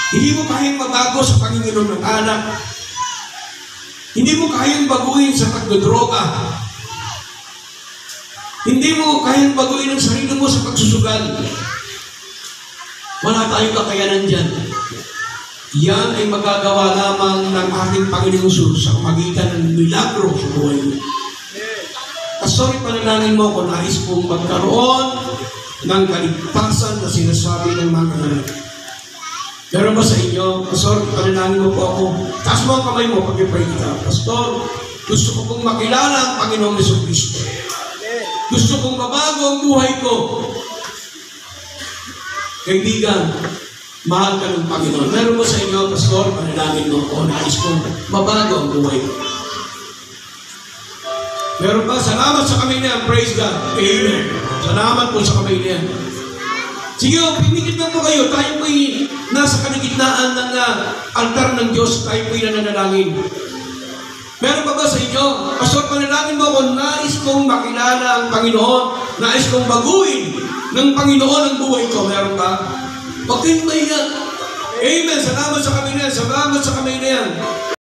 Hindi mo kayang mabago sa panginginom ng anak. Hindi mo kayang baguhin sa pagdodroga. Hindi mo kayang baguhin ang sarili mo sa pagsusugal. Wala tayong kakayanan dyan. Yan ay magagawa lamang ng ating Panginoong Jesus sa magitan ng milagro sa buhay mo. Pastor, panalangin mo kung nais kong magkaroon ng kaligtasan na sinasabi ng mga kanal. Meron ba sa inyo? Pastor, panalangin mo po ako. Taas mo ang kamay mo pag i-pray ka. Pastor, gusto ko pong makilala ang Panginoong Jesucristo. Gusto kong mabago ang buhay ko. Kaibigan, mahal ka ng Panginoon. Meron ba sa inyo, Pastor, panalangin mo ako. Nais kong mabago ang buhay ko. Meron ba? Salamat sa kamay niyan. Praise God. Amen. Salamat po sa kamay niyan. Sige, pimikit lang po kayo. Tayo po'y nasa kanagitnaan ng altar ng Diyos. Tayo po'y nananalangin. Meron pa ba sa inyo? Pastor, panalangin mo kung nais kong makilala ang Panginoon. Nais kong baguhin ng Panginoon ang buhay ko. Meron ba? Huwag kayong mahiya. Amen. Salamat sa kamay niyan. Salamat sa kamay niyan.